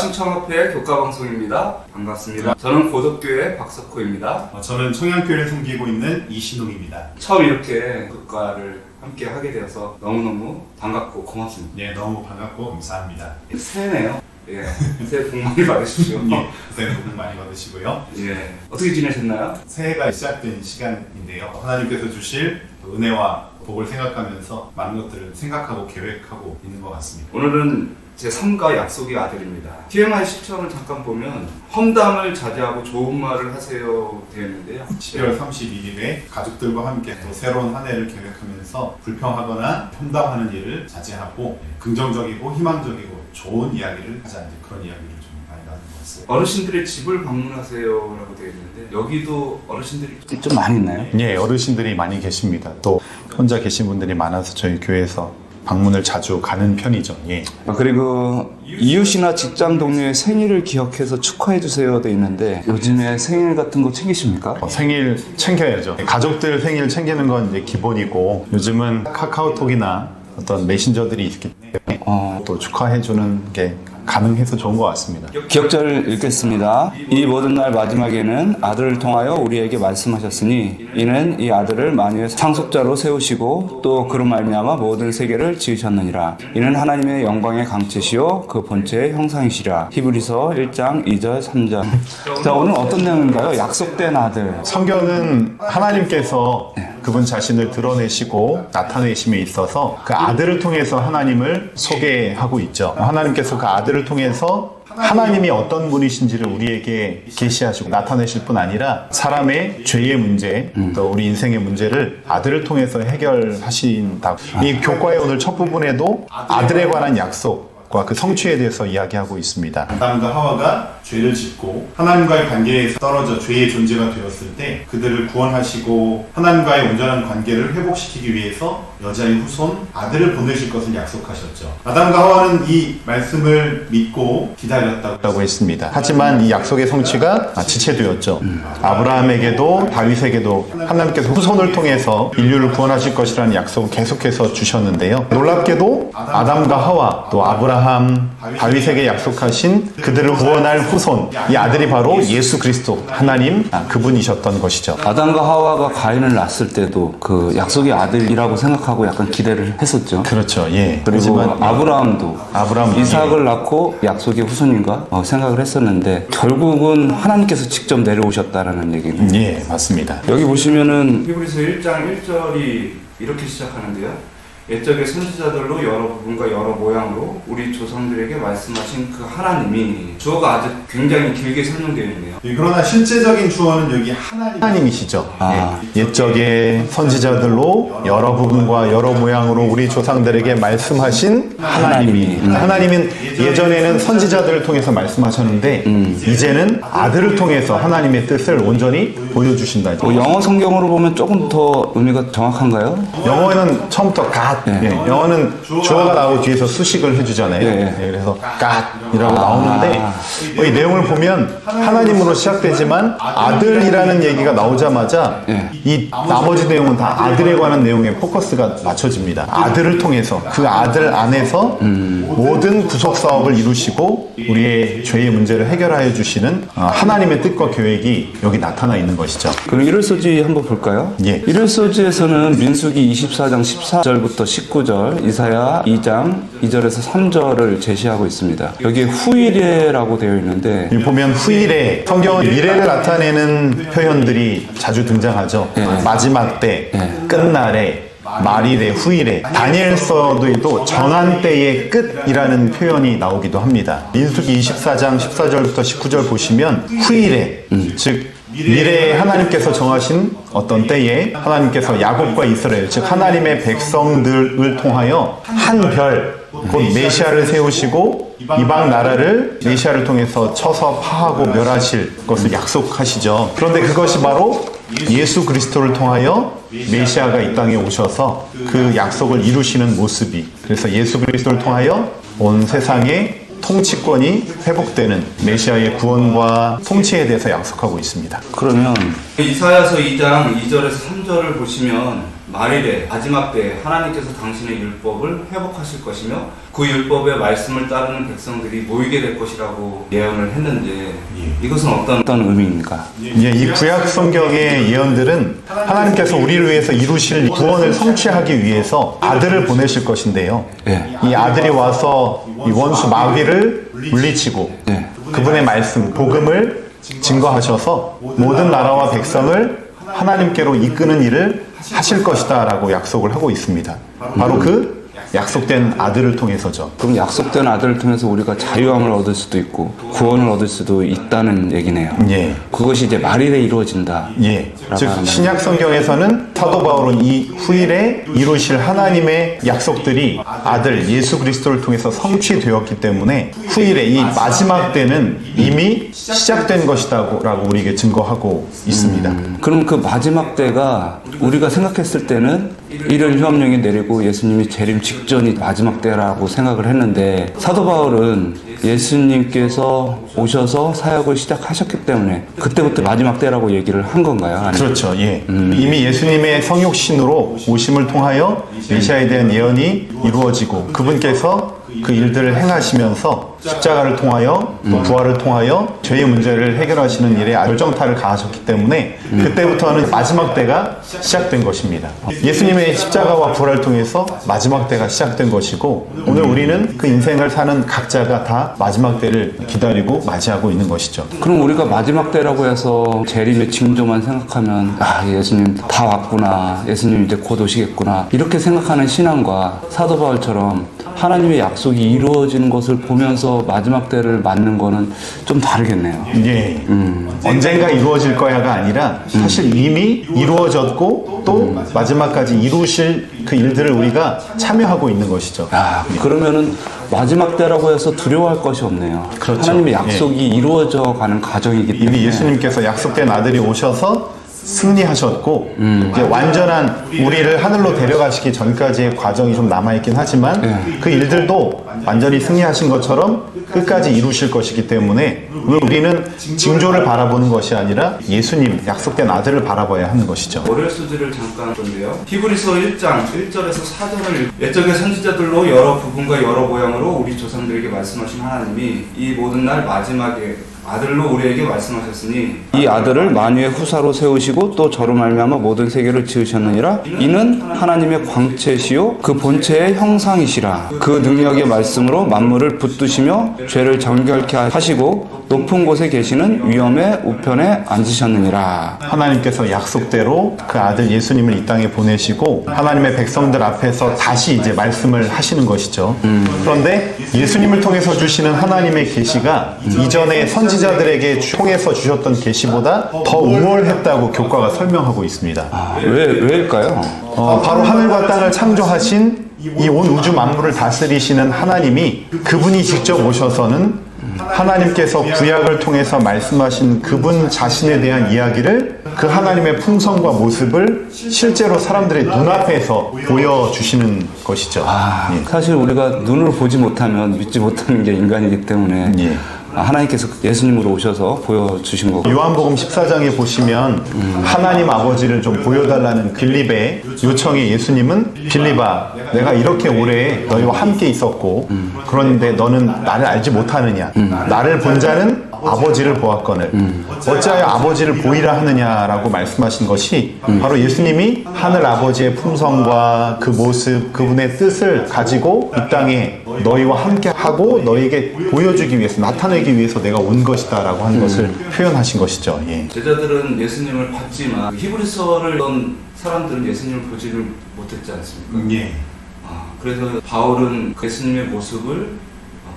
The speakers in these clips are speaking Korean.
신청협회 교과방송입니다. 반갑습니다. 저는 고덕교회 박석호입니다. 저는 청양교회를 섬기고 있는 이신웅입니다. 처음 이렇게 교과를 함께 하게 되어서 너무너무 반갑고 고맙습니다. 네, 너무 반갑고 감사합니다. 새해네요. 예, 새해 복 많이 받으십시오. 예, 새해 복 많이 받으시고요. 예, 어떻게 지내셨나요? 새해가 시작된 시간인데요. 하나님께서 주실 은혜와 복을 생각하면서 많은 것들을 생각하고 계획하고 있는 것 같습니다. 오늘은 제 삶과 약속의 아들입니다. TMI 시청을 잠깐 보면 험담을 자제하고 좋은 말을 하세요 되어 있는데요. 12월 31일에 가족들과 함께 또 새로운 한 해를 계획하면서 불평하거나 험담하는 일을 자제하고 긍정적이고 희망적이고 좋은 이야기를 하자, 이제 그런 이야기를 좀 많이 나누는 것 같습니다. 어르신들의 집을 방문하세요라고 되어 있는데 여기도 어르신들이 좀 많이 있나요? 예, 어르신들이 많이 계십니다. 또 혼자 계신 분들이 많아서 저희 교회에서 방문을 자주 가는 편이죠. 예. 그리고 이웃이나 직장 동료의 생일을 기억해서 축하해 주세요 돼 있는데 요즘에 생일 같은 거 챙기십니까? 생일 챙겨야죠. 가족들 생일 챙기는 건 이제 기본이고 요즘은 카카오톡이나 어떤 메신저들이 있기 때문에 또 축하해주는 게 가능해서 좋은 것 같습니다. 기억자를 읽겠습니다. 이 모든 날 마지막에는 아들을 통하여 우리에게 말씀하셨으니 이는 이 아들을 만유의 상속자로 세우시고 또 그로 말미암아 모든 세계를 지으셨느니라. 이는 하나님의 영광의 강체시요 그 본체의 형상이시라. 히브리서 1장 2절 3절. 자, 오늘 어떤 내용인가요? 약속된 아들. 성경은 하나님께서 그분 자신을 드러내시고 나타내심에 있어서 그 아들을 통해서 하나님을 소개하고 있죠. 하나님께서 그 아들을 통해서 하나님이 어떤 분이신지를 우리에게 계시하시고 나타내실 뿐 아니라 사람의 죄의 문제, 또 우리 인생의 문제를 아들을 통해서 해결하신다. 이 교과의 오늘 첫 부분에도 아들에 관한 약속과 그 성취에 대해서 이야기하고 있습니다. 아담과 하와가 죄를 짓고 하나님과의 관계에서 떨어져 죄의 존재가 되었을 때 그들을 구원하시고 하나님과의 온전한 관계를 회복시키기 위해서 여자의 후손 아들을 보내실 것을 약속하셨죠. 아담과 하와는 이 말씀을 믿고 기다렸다고 했습니다. 하지만 이 약속의 성취가 지체되었죠. 아브라함에게도 다윗에게도 하나님께서 후손을 통해서 인류를 구원하실 것이라는 약속을 계속해서 주셨는데요. 놀랍게도 아담과 하와 또 아브라함, 다윗에게 약속하신 그들을 구원할 후손, 이 아들이 바로 예수 그리스도 하나님 그분이셨던 것이죠. 아담과 하와가 가인을 낳았을 때도 그 약속의 아들이라고 생각하고 약간 기대를 했었죠. 그렇죠. 예. 그리고 아브라함도 아브라함 이삭을 낳고 약속의 후손인가 생각을 했었는데 결국은 하나님께서 직접 내려오셨다라는 얘기는. 예, 맞습니다. 여기 보시면은 히브리서 1장 1절이 이렇게 시작하는데요. 옛적의 선지자들로 여러 부분과 여러 모양으로 우리 조상들에게 말씀하신 그 하나님이 주어가 아주 굉장히 길게 설명되어 있네요. 그러나 실제적인 주어는 여기 하나님이시죠. 옛적의 선지자들로 여러 부분과 여러 모양으로 우리 조상들에게 말씀하신 하나님은 예전에는 선지자들을 통해서 말씀하셨는데 이제는 아들을 통해서 하나님의 뜻을 온전히 보여주신다. 영어 성경으로 보면 조금 더 의미가 정확한가요? 영어는 처음부터 God, 영어는 주어가 나오고 뒤에서 수식을 해주잖아요. 그래서 God이라고 나오는데 이 내용을 보면 하나님으로 시작되지만 아들이라는 얘기가 나오자마자 이 나머지 내용은 다 아들에 관한 내용에 포커스가 맞춰집니다. 아들을 통해서 그 아들 안에서 모든 구속 사업을 이루시고 우리의 죄의 문제를 해결하여 주시는 하나님의 뜻과 계획이 여기 나타나 있는 것이죠. 그럼 일월소지 한번 볼까요? 예. 일월소지에서는 민수기 24장 14절부터 19절, 이사야 2장 2절에서 3절을 제시하고 있습니다. 여기에 후일에라고 되어 있는데 여기 보면 후일에 성경은 미래를 나타내는 표현들이 자주 등장하죠. 마지막 때, 끝날에, 말일에, 후일에, 다니엘서에도 정한 때의 끝이라는 표현이 나오기도 합니다. 민수기 24장 14절부터 19절 보시면 후일에, 즉 미래에 하나님께서 정하신 어떤 때에 하나님께서 야곱과 이스라엘, 즉 하나님의 백성들을 통하여 한 별, 곧 메시아를 세우시고 이방 나라를 메시아를 통해서 쳐서 파하고 멸하실 것을 약속하시죠. 그런데 그것이 바로 예수 그리스도를 통하여 메시아가 이 땅에 오셔서 그 약속을 이루시는 모습이, 그래서 예수 그리스도를 통하여 온 세상에 통치권이 회복되는 메시아의 구원과 통치에 대해서 약속하고 있습니다. 그러면 이사야서 2장 2절에서 3절을 보시면 말일에 마지막 때에 하나님께서 당신의 율법을 회복하실 것이며 그 율법의 말씀을 따르는 백성들이 모이게 될 것이라고 예언을 했는데 이것은 어떤 의미입니까? 예, 이 구약 성경의 예언들은 하나님께서 우리를 위해서 이루실 구원을 성취하기 위해서 아들을 보내실 것인데요. 예. 이 아들이 와서 이 원수 마귀를 물리치고 예. 그분의 말씀, 복음을 증거하셔서 모든 나라와 백성을 하나님께로 이끄는 일을 하실 것이다 라고 약속을 하고 있습니다. 바로 그 약속된 아들을 통해서죠. 그럼 약속된 아들을 통해서 우리가 자유함을 얻을 수도 있고 구원을 얻을 수도 있다는 얘기네요. 예. 그것이 이제 말일에 이루어진다. 예. 즉 신약 성경에서는 사도 바울은 이 후일에 이루실 하나님의 약속들이 아들 예수 그리스도를 통해서 성취되었기 때문에 후일에 이 마지막 때는 이미 시작된 것이다라고 우리에게 증거하고 있습니다. 그럼 그 마지막 때가 우리가 생각했을 때는 일요일 휴업령이 내리고 예수님이 재림 직전이 마지막 때라고 생각을 했는데 사도 바울은 예수님께서 오셔서 사역을 시작하셨기 때문에 그때부터 마지막 때라고 얘기를 한 건가요? 아니면? 그렇죠. 예. 이미 예수님의 성육신으로 오심을 통하여 메시아에 대한 예언이 이루어지고 그분께서 그 일들을 행하시면서 십자가를 통하여 또 부활을 통하여 죄의 문제를 해결하시는 일에 결정타를 가하셨기 때문에 그때부터는 마지막 때가 시작된 것입니다. 예수님의 십자가와 부활을 통해서 마지막 때가 시작된 것이고 오늘 우리는 그 인생을 사는 각자가 다 마지막 때를 기다리고 맞이하고 있는 것이죠. 그럼 우리가 마지막 때라고 해서 재림의 징조만 생각하면 예수님 다 왔구나, 예수님 이제 곧 오시겠구나 이렇게 생각하는 신앙과 사도 바울처럼 하나님의 약속이 이루어지는 것을 보면서 마지막 때를 맞는 거는 좀 다르겠네요. 예. 언젠가 이루어질 거야가 아니라 사실 이미 이루어졌고 또 마지막까지 이루실 그 일들을 우리가 참여하고 있는 것이죠. 그러면은 마지막 때라고 해서 두려워할 것이 없네요. 그렇죠. 하나님의 약속이 이루어져 가는 과정이기 때문에 이미 예수님께서 약속된 아들이 오셔서 승리하셨고 이제 완전한 우리를 하늘로 데려가시기 전까지의 과정이 좀 남아있긴 하지만 그 일들도 완전히 승리하신 것처럼 끝까지 이루실 것이기 때문에 오늘 우리는 징조를 바라보는 것이 아니라 예수님 약속된 아들을 바라봐야 하는 것이죠. 월요일 수지를 잠깐 본데요. 히브리서 1장 1절에서 4절을 옛적의 선지자들로 여러 부분과 여러 모양으로 우리 조상들에게 말씀하신 하나님이 이 모든 날 마지막에 아들로 우리에게 말씀하셨으니 이 아들을 만유의 후사로 세우시고 또 저로 말미암아 모든 세계를 지으셨느니라. 이는 하나님의 광채시요 그 본체의 형상이시라. 그 능력의 말씀으로 만물을 붙드시며 죄를 정결케 하시고 높은 곳에 계시는 위엄의 우편에 앉으셨느니라. 하나님께서 약속대로 그 아들 예수님을 이 땅에 보내시고 하나님의 백성들 앞에서 다시 이제 말씀을 하시는 것이죠. 그런데 예수님을 통해서 주시는 하나님의 계시가 이전에 선지자들에게 통해서 주셨던 계시보다 더 우월했다고 교과가 설명하고 있습니다. 왜일까요? 바로 하늘과 땅을 창조하신 이 온 우주 만물을 다스리시는 하나님이 그분이 직접 오셔서는 하나님께서 구약을 통해서 말씀하신 그분 자신에 대한 이야기를 그 하나님의 품성과 모습을 실제로 사람들의 눈앞에서 보여주시는 것이죠. 사실 우리가 눈으로 보지 못하면 믿지 못하는 게 인간이기 때문에 하나님께서 예수님으로 오셔서 보여주신 거고. 요한복음 14장에 보시면 하나님 아버지를 좀 보여달라는 빌립의 요청에 예수님은 빌립아 내가 이렇게 오래 너희와 함께 있었고 그런데 너는 나를 알지 못하느냐 나를 본 자는 아버지를 보았거늘 어찌하여 아버지를 보이라 하느냐라고 말씀하신 것이 바로 예수님이 하늘 아버지의 품성과 그 모습 그분의 뜻을 가지고 이 땅에 너희와 함께 하고 너희에게 보여주기 위해서 나타내기 위해서 내가 온 것이다 라고 하는 것을 표현하신 것이죠. 예. 제자들은 예수님을 봤지만 히브리서를 읽던 사람들은 예수님을 보지를 못했지 않습니까? 예. 그래서 바울은 예수님의 모습을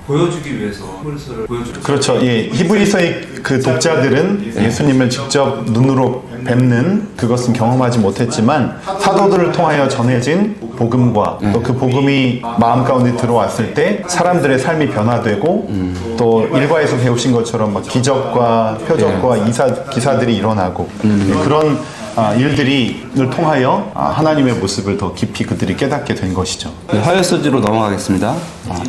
보여주기 위해서 히브리서를 보여주고 그렇죠. 예. 히브리서의 그 독자들은 예수님을 직접 눈으로 뵙는 그것은 경험하지 못했지만 사도들을 통하여 전해진 복음과 또 그 복음이 마음 가운데 들어왔을 때 사람들의 삶이 변화되고 또 일과에서 배우신 것처럼 막 기적과 표적과 기사들이 일어나고 그런 일들을 통하여 하나님의 모습을 더 깊이 그들이 깨닫게 된 것이죠. 화요소지로 넘어가겠습니다.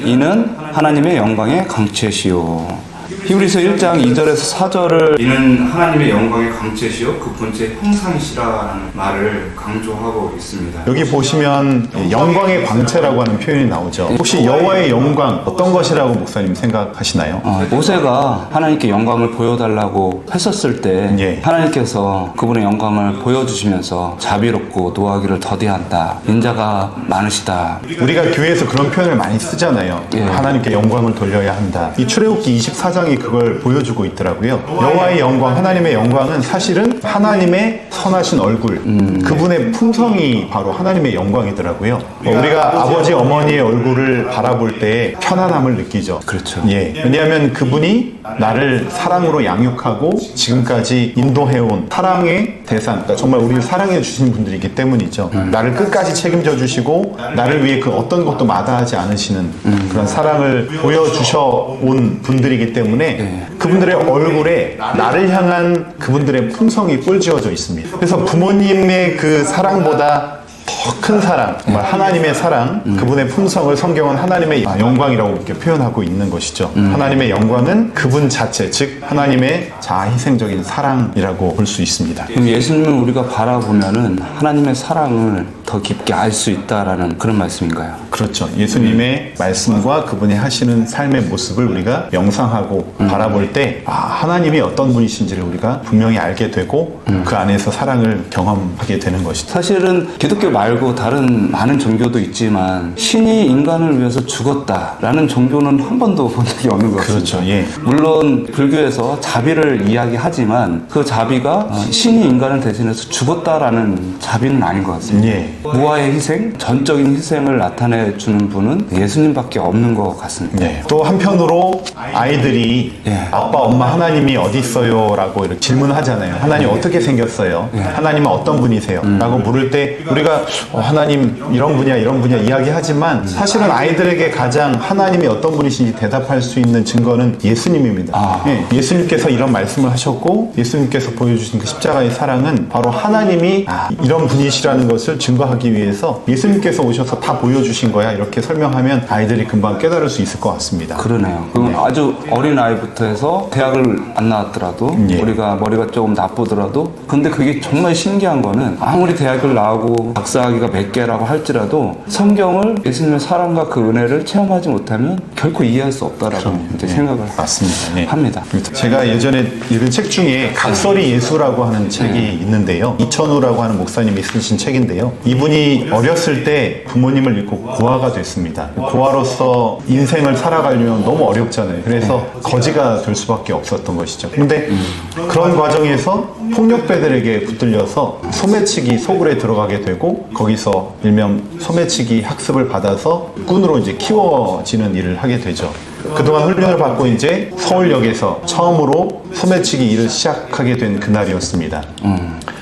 이는 하나님의 영광의 강체시요. 히브리서 1장 2절에서 4절을 이는 하나님의 영광의 광채시요 그 본체 형상이시라는 말을 강조하고 있습니다. 여기 보시면 영광의 광채라고 하는 표현이 나오죠. 혹시 여호와의 영광 어떤 것이라고 목사님 생각하시나요? 모세가 하나님께 영광을 보여달라고 했었을 때 예. 하나님께서 그분의 영광을 보여주시면서 자비롭고 노하기를 더디한다, 인자가 많으시다. 우리가 교회에서 그런 표현을 많이 쓰잖아요. 예. 하나님께 영광을 돌려야 한다. 이 출애굽기 24장이 그걸 보여주고 있더라고요. 여호와의 영광, 하나님의 영광은 사실은 하나님의 선하신 얼굴, 그분의 품성이 바로 하나님의 영광이더라고요. 우리가 아버지, 어머니의 얼굴을 바라볼 때 편안함을 느끼죠. 그렇죠. 예. 왜냐하면 그분이 나를 사랑으로 양육하고 지금까지 인도해온 사랑의 대상, 그러니까 정말 우리를 사랑해 주신 분들이기 때문이죠. 나를 끝까지 책임져 주시고 나를 위해 그 어떤 것도 마다하지 않으시는 그런 사랑을 보여주셔온 분들이기 때문에 그분들의 얼굴에 나를 향한 그분들의 품성이 꼴지어져 있습니다. 그래서 부모님의 그 사랑보다 더 큰 사랑, 정말 하나님의 사랑, 그분의 품성을 성경은 하나님의 영광이라고 이렇게 표현하고 있는 것이죠. 하나님의 영광은 그분 자체, 즉 하나님의 자아희생적인 사랑이라고 볼 수 있습니다. 그럼 예수님을 우리가 바라보면은 하나님의 사랑을 더 깊게 알 수 있다라는 그런 말씀인가요? 그렇죠. 예수님의 말씀과 그분이 하시는 삶의 모습을 우리가 명상하고 바라볼 때 하나님이 어떤 분이신지를 우리가 분명히 알게 되고 그 안에서 사랑을 경험하게 되는 것이죠. 사실은 기독교 말고 다른 많은 종교도 있지만 신이 인간을 위해서 죽었다라는 종교는 한 번도 본 적이 없는 것 같습니다. 그렇죠. 예. 물론 불교에서 자비를 이야기하지만 그 자비가 신이 인간을 대신해서 죽었다라는 자비는 아닌 것 같습니다. 예. 무아의 희생, 전적인 희생을 나타내주는 분은 예수님밖에 없는 것 같습니다. 예. 또 한편으로 아이들이 예. 아빠, 엄마 하나님이 어디 있어요? 라고 이렇게 질문하잖아요. 하나님 어떻게 생겼어요? 하나님은 어떤 분이세요? 라고 물을 때 우리가 하나님 이런 분이야 이런 분이야 이야기하지만 사실은 아이들에게 가장 하나님이 어떤 분이신지 대답할 수 있는 증거는 예수님입니다. 예. 예수님께서 이런 말씀을 하셨고 예수님께서 보여주신 그 십자가의 사랑은 바로 하나님이 이런 분이시라는 것을 증거하기 위해서 예수님께서 오셔서 다 보여주신 거야 이렇게 설명하면 아이들이 금방 깨달을 수 있을 것 같습니다. 그러네요. 그럼 아주 어린 아이부터 해서 대학을 안 나왔더라도 우리가 머리가 조금 나쁘더라도 근데 그게 정말 신기한 거는 아무리 대학을 나오고 박사학위가 몇 개라고 할지라도 성경을 예수님의 사랑과 그 은혜를 체험하지 못하면 결코 이해할 수 없다라고 이제 생각을 맞습니다. 네. 합니다. 제가 예전에 읽은 책 중에 각설이 예수라고 하는 책이 있는데요. 이천우라고 하는 목사님이 쓰신 책인데요. 이분이 어렸을 때 부모님을 잃고 고아가 됐습니다. 고아로서 인생을 살아가려면 너무 어렵잖아요. 그래서 거지가 될 수밖에 없었던 것이죠. 근데 그런 과정에서 폭력배들에게 붙들려서 소매치기 소굴에 들어가게 되고 거기서 일명 소매치기 학습을 받아서 꾼으로 이제 키워지는 일을 하게 되죠. 그동안 훈련을 받고 이제 서울역에서 처음으로 소매치기 일을 시작하게 된 그날이었습니다.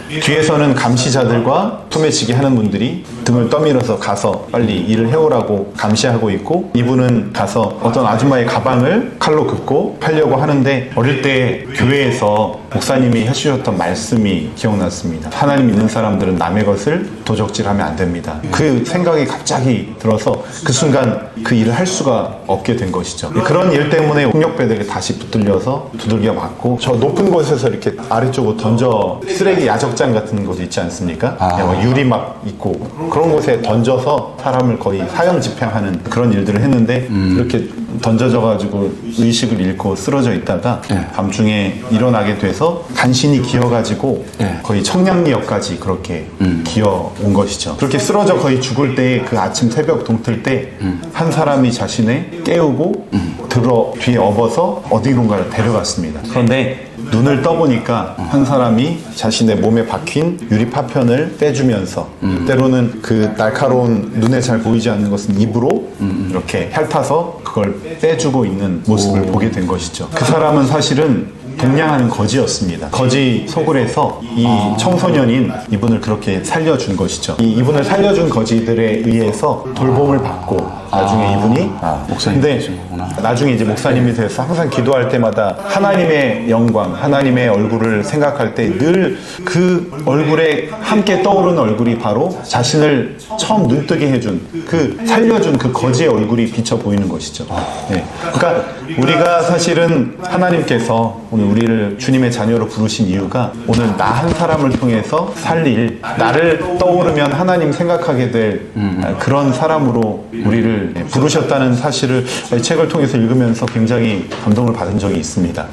뒤에서는 감시자들과 소매치기 하는 분들이 등을 떠밀어서 가서 빨리 일을 해오라고 감시하고 있고 이분은 가서 어떤 아줌마의 가방을 칼로 긋고 팔려고 하는데 어릴 때 교회에서 목사님이 해주셨던 말씀이 기억났습니다. 하나님 믿는 사람들은 남의 것을 도적질하면 안 됩니다. 그 생각이 갑자기 들어서 그 순간 그 일을 할 수가 없게 된 것이죠. 그런 일 때문에 폭력배들이 다시 붙들려서 두들겨 맞고 저 높은 곳에서 이렇게 아래쪽으로 던져 쓰레기 야적장 같은 곳 있지 않습니까? 막 유리 막 있고 그런 곳에 던져서 사람을 거의 사형 집행하는 그런 일들을 했는데 이렇게 던져져 가지고 의식을 잃고 쓰러져 있다가 밤중에 일어나게 돼서 간신히 기어가지고 거의 청량리역까지 그렇게 기어온 것이죠. 그렇게 쓰러져 거의 죽을 때 그 아침 새벽 동틀 때 한 사람이 자신을 깨우고 들어 뒤에 업어서 어디론가를 데려갔습니다. 그런데 눈을 떠보니까 한 사람이 자신의 몸에 박힌 유리 파편을 떼주면서 때로는 그 날카로운 눈에 잘 보이지 않는 것은 입으로 이렇게 핥아서 그걸 빼주고 있는 모습을 보게 된 것이죠. 그 사람은 사실은 동냥하는 거지였습니다. 거지 소굴에서 이 청소년인 이분을 그렇게 살려준 것이죠. 이분을 살려준 거지들에 의해서 돌봄을 받고 나중에 이분이 목사님이 근데 나중에 이제 목사님이 돼서 항상 기도할 때마다 하나님의 영광, 하나님의 얼굴을 생각할 때 늘 그 얼굴에 함께 떠오르는 얼굴이 바로 자신을 처음 눈뜨게 해준 그 살려준 그 거지의 얼굴이 비쳐 보이는 것이죠. 네. 그러니까 우리가 사실은 하나님께서 오늘 우리를 주님의 자녀로 부르신 이유가 오늘 나 한 사람을 통해서 살릴, 나를 떠오르면 하나님 생각하게 될 그런 사람으로 우리를 부르셨다는 사실을 이 책을 통해서 읽으면서 굉장히 감동을 받은 적이 있습니다.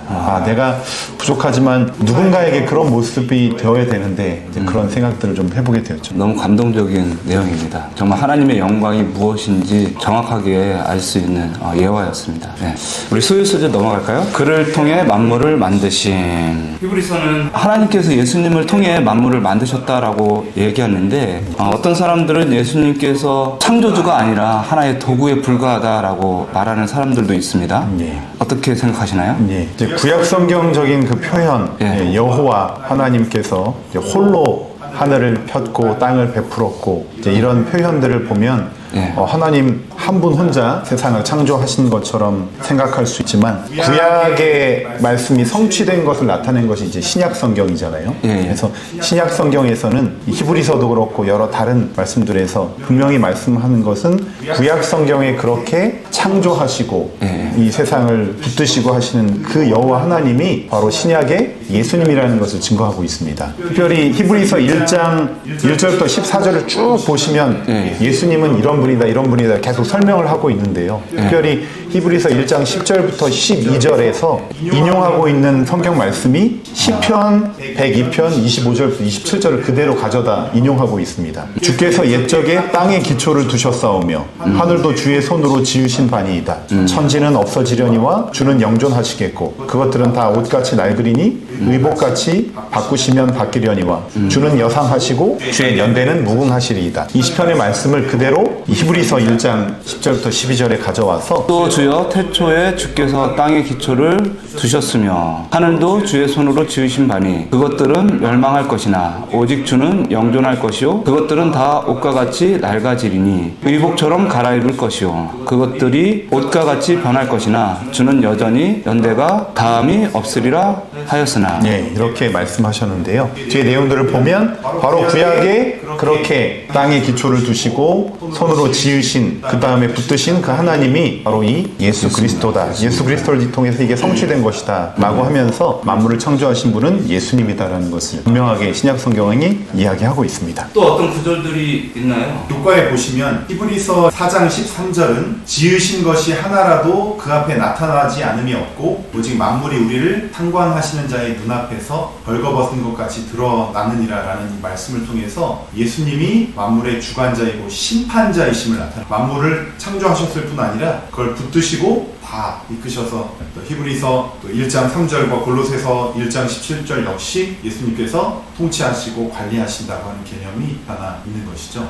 내가 부족하지만 누군가에게 그런 모습이 되어야 되는데 이제 그런 생각들을 좀 해보게 되었죠. 너무 감동적인 내용입니다. 정말 하나님의 영광이 무엇인지 정확하게 알 수 있는 예화였습니다. 네. 우리 소유소재 넘어갈까요? 그를 통해 만물을 만드신. 히브리서는 하나님께서 예수님을 통해 만물을 만드셨다라고 얘기하는데 어떤 사람들은 예수님께서 창조주가 아니라 하나의 도구에 불과하다라고 말하는 사람들도 있습니다. 예. 어떻게 생각하시나요? 예. 이제 구약 성경적인 그 표현, 예. 여호와 하나님께서 이제 홀로 하늘을 폈고 땅을 베풀었고 이제 이런 표현들을 보면 예. 하나님 한 분 혼자 세상을 창조하신 것처럼 생각할 수 있지만 구약의 말씀이 성취된 것을 나타낸 것이 이제 신약 성경이잖아요. 예. 그래서 신약 성경에서는 히브리서도 그렇고 여러 다른 말씀들에서 분명히 말씀하는 것은 구약 성경에 그렇게 창조하시고 예. 이 세상을 붙드시고 하시는 그 여호와 하나님이 바로 신약의 예수님이라는 것을 증거하고 있습니다. 특별히 히브리서 1장 1절부터 14절을 쭉 보시면 예. 예수님은 이런 분이다 이런 분이다 계속 설명을 하고 있는데요. 특별히 히브리서 1장 10절부터 12절에서 인용하고 있는 성경 말씀이 시편 102편 25절부터 27절을 그대로 가져다 인용하고 있습니다. 주께서 옛적에 땅에 기초를 두셨사오며 하늘도 주의 손으로 지으신 바니이다. 천지는 없어지려니와 주는 영존하시겠고 그것들은 다 옷같이 낡으리니 의복같이 바꾸시면 바뀌려니와 주는 여상하시고 주의 연대는 무궁하시리이다. 이 시편의 말씀을 그대로 히브리서 1장 10절부터 12절에 가져와서 또 주여 태초에 주께서 땅의 기초를 두셨으며 하늘도 주의 손으로 지으신 바니 그것들은 멸망할 것이나 오직 주는 영존할 것이요 그것들은 다 옷과 같이 낡아지리니 의복처럼 갈아입을 것이요 그것들이 옷과 같이 변할 것이나 주는 여전히 연대가 다함이 없으리라 하였으나. 네, 이렇게 말씀하셨는데요. 뒤에 내용들을 보면 바로 구약에 그렇게 땅에 기초를 두시고 손으로 지으신 그 다음에 붙드신 그 하나님이 바로 이 예수 그리스도다. 예수 그리스도를 통해서 이게 성취된 것이다 라고 하면서 만물을 창조하신 분은 예수님이다라는 것을 분명하게 신약 성경이 이야기하고 있습니다. 또 어떤 구절들이 있나요? 교과에 보시면 히브리서 4장 13절은 지으신 것이 하나라도 그 앞에 나타나지 않음이 없고 오직 만물이 우리를 탕관하시는 자의 눈앞에서 벌거벗은 것 같이 드러나느니라 라는 이 말씀을 통해서 예수님이 만물의 주관자이고 심판자이심을 나타내 만물을 창조하셨을 뿐 아니라 그걸 붙드시고 다 이끄셔서 또 히브리서 또 1장 3절과 골로새서 1장 17절 역시 예수님께서 통치하시고 관리하신다고 하는 개념이 하나 있는 것이죠.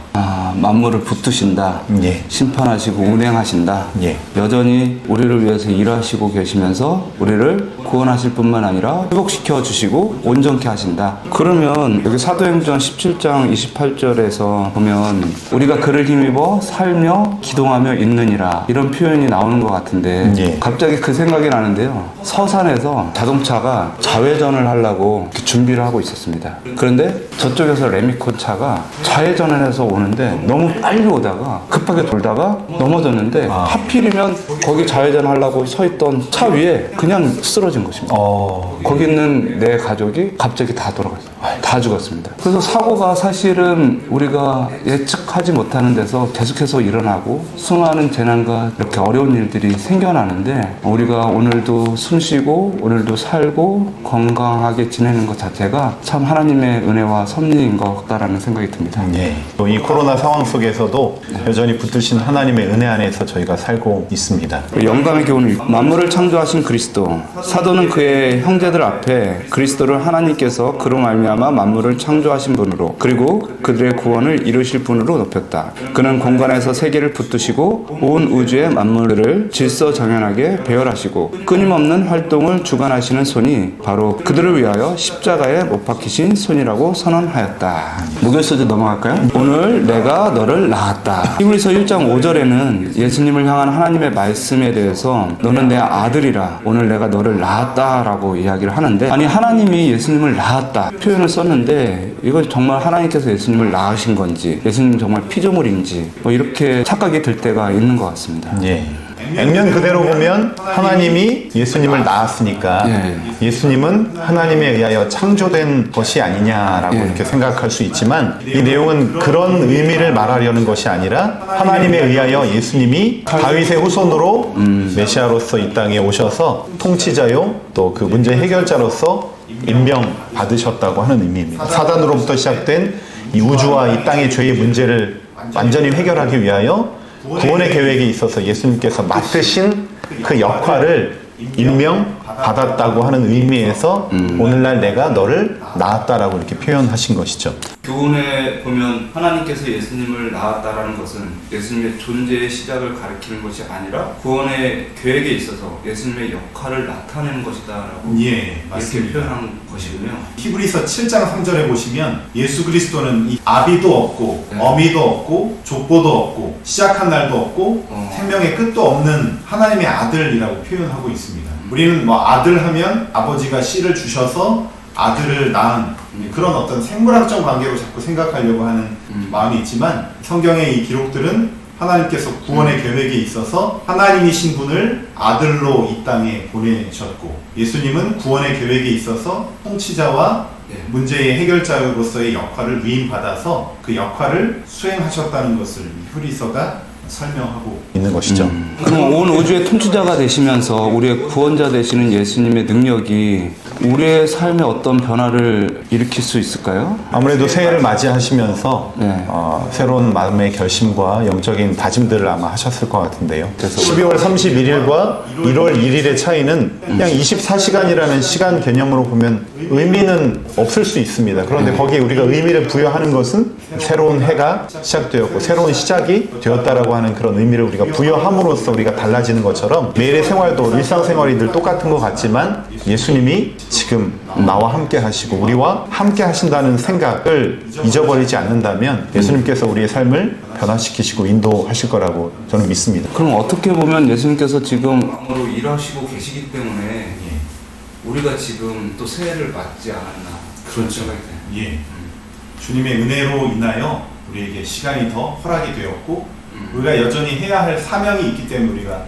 만물을 붙드신다. 예. 심판하시고 운행하신다. 예. 여전히 우리를 위해서 일하시고 계시면서 우리를 구원하실 뿐만 아니라 회복시켜 주시고 온전케 하신다. 그러면 여기 사도행전 17장 28절에서 보면 우리가 그를 힘입어 살며 기동하며 있느니라 이런 표현이 나오는 것 같은데 예. 갑자기 그 생각이 나는데요. 서산에서 자동차가 좌회전을 하려고 이렇게 준비를 하고 있었습니다. 그런데 저쪽에서 레미콘 차가 좌회전을 해서 오는데 너무 빨리 오다가 급하게 돌다가 넘어졌는데 하필이면 거기 좌회전 하려고 서 있던 차 위에 그냥 쓰러진 것입니다. 거기 있는 내 가족이 갑자기 다 돌아갔어요. 다 죽었습니다. 그래서 사고가 사실은 우리가 예측하지 못하는 데서 계속해서 일어나고 수많은 재난과 이렇게 어려운 일들이 생겨나는데 우리가 오늘도 숨쉬고 오늘도 살고 건강하게 지내는 것 자체가 참 하나님의 은혜와 섭리인 것 같다라는 생각이 듭니다. 예. 또 이 코로나 상황 속에서도 여전히 붙드신 하나님의 은혜 안에서 저희가 살고 있습니다. 영광의 교훈을 만물을 창조하신 그리스도 사도는 그의 형제들 앞에 그리스도를 하나님께서 그로 말미암아 만물을 창조하신 분으로 그리고 그들의 구원을 이루실 분으로 높였다. 그는 공간에서 세계를 붙드시고 온 우주의 만물을 질서정연하게 배열하시고 끊임없는 활동을 주관하시는 손이 바로 그들을 위하여 십자가에 못 박히신 손이라고 선언하였다. 목요일서재 넘어갈까요? 오늘 내가 너를 낳았다. 히브리서 1장 5절에는 예수님을 향한 하나님의 말씀에 대해서 너는 내 아들이라 오늘 내가 너를 낳았다 라고 이야기를 하는데 아니 하나님이 예수님을 낳았다 표현을 썼는데 이건 정말 하나님께서 예수님을 낳으신 건지 예수님 정말 피조물인지 뭐 이렇게 착각이 들 때가 있는 것 같습니다. 예. 액면 그대로 보면 하나님이 예수님을 낳았으니까 예수님은 하나님에 의하여 창조된 것이 아니냐라고 이렇게 생각할 수 있지만 이 내용은 그런 의미를 말하려는 것이 아니라 하나님에 의하여 예수님이 다윗의 후손으로 메시아로서 이 땅에 오셔서 통치자요 또 그 문제 해결자로서 임명받으셨다고 하는 의미입니다. 사단으로부터 시작된 이 우주와 이 땅의 죄의 문제를 완전히 해결하기 위하여 구원의 계획에 있어서 예수님께서 맡으신 그 역할을 임명받았다고 하는 의미에서 오늘날 내가 너를 낳았다라고 이렇게 표현하신 것이죠. 교훈에 보면 하나님께서 예수님을 낳았다라는 것은 예수님의 존재의 시작을 가리키는 것이 아니라 구원의 계획에 있어서 예수님의 역할을 나타내는 것이다라고 예, 이렇게 맞습니다. 표현한 것이군요. 히브리서 7장 3절에 보시면 예수 그리스도는 이 아비도 없고 어미도 없고 족보도 없고 시작한 날도 없고 생명의 끝도 없는 하나님의 아들이라고 표현하고 있습니다. 우리는 뭐 아들 하면 아버지가 씨를 주셔서 아들을 낳은 그런 어떤 생물학적 관계로 자꾸 생각하려고 하는 마음이 있지만 성경의 이 기록들은 하나님께서 구원의 계획에 있어서 하나님이신 분을 아들로 이 땅에 보내셨고 예수님은 구원의 계획에 있어서 통치자와 문제의 해결자로서의 역할을 위임받아서 그 역할을 수행하셨다는 것을 히브리서가 설명하고 있는 것이죠. 그럼 온 우주의 통치자가 되시면서 우리의 구원자 되시는 예수님의 능력이 우리의 삶에 어떤 변화를 일으킬 수 있을까요? 아무래도 새해를 맞이하시면서 새로운 마음의 결심과 영적인 다짐들을 아마 하셨을 것 같은데요. 그래서 12월 31일과 1월 1일의 차이는 그냥 24시간이라는 시간 개념으로 보면 의미는 없을 수 있습니다. 그런데 거기에 우리가 의미를 부여하는 것은 새로운 해가 시작되었고 새로운 시작이 되었다라고 하는 그런 의미를 우리가 부여함으로써 우리가 달라지는 것처럼 매일의 생활도 일상생활이 늘 똑같은 것 같지만 예수님이 지금 나와 함께 하시고 우리와 함께 하신다는 생각을 잊어버리지 않는다면 예수님께서 우리의 삶을 변화시키시고 인도하실 거라고 저는 믿습니다. 그럼 어떻게 보면 예수님께서 지금 마음으로 일하시고 계시기 때문에 우리가 지금 또 새해를 맞지 않았나 그런 생각이 돼요. 예. 주님의 은혜로 인하여 우리에게 시간이 더 허락이 되었고 우리가 여전히 해야 할 사명이 있기 때문에 우리가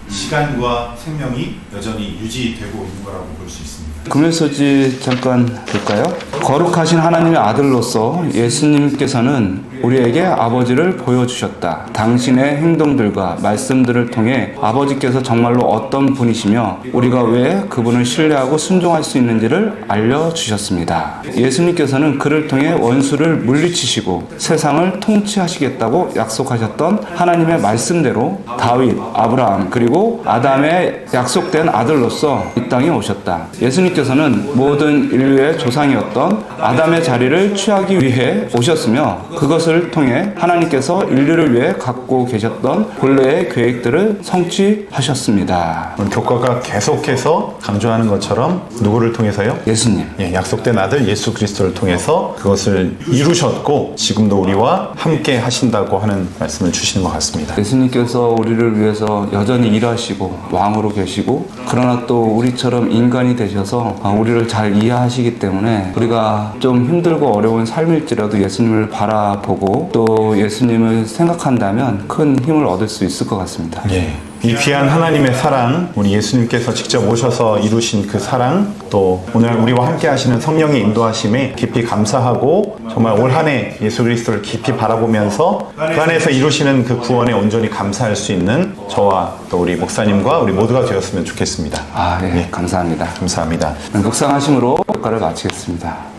시간과 생명이 여전히 유지되고 있는 거라고 볼 수 있습니다. 금요소지 잠깐 볼까요? 거룩하신 하나님의 아들로서 예수님께서는 우리에게 아버지를 보여주셨다. 당신의 행동들과 말씀들을 통해 아버지께서 정말로 어떤 분이시며 우리가 왜 그분을 신뢰하고 순종할 수 있는지를 알려주셨습니다. 예수님께서는 그를 통해 원수를 물리치시고 세상을 통치하시겠다고 약속하셨던 하나님의 말씀대로 다윗, 아브라함 그리고 아담의 약속된 아들로서 이 땅에 오셨다. 예수님께서는 모든 인류의 조상이었던 아담의 자리를 취하기 위해 오셨으며 그것을 통해 하나님께서 인류를 위해 갖고 계셨던 본래의 계획들을 성취하셨습니다. 교과가 계속해서 강조하는 것처럼 누구를 통해서요? 예수님. 약속된 아들 예수 그리스도를 통해서 그것을 이루셨고 지금도 우리와 함께 하신다고 하는 말씀을 주시는 것 같습니다. 예수님께서 우리를 위해서 여전히 일하시고 왕으로 계시고 그러나 또 우리처럼 인간이 되셔서 우리를 잘 이해하시기 때문에 우리가 좀 힘들고 어려운 삶일지라도 예수님을 바라보고 또 예수님을 생각한다면 큰 힘을 얻을 수 있을 것 같습니다. 이 귀한 하나님의 사랑, 우리 예수님께서 직접 오셔서 이루신 그 사랑, 또 오늘 우리와 함께 하시는 성령의 인도하심에 깊이 감사하고 정말 올 한 해 예수 그리스도를 깊이 바라보면서 그 안에서 이루시는 그 구원에 온전히 감사할 수 있는 저와 또 우리 목사님과 우리 모두가 되었으면 좋겠습니다. 감사합니다. 감사합니다. 묵상하심으로 효과를 마치겠습니다.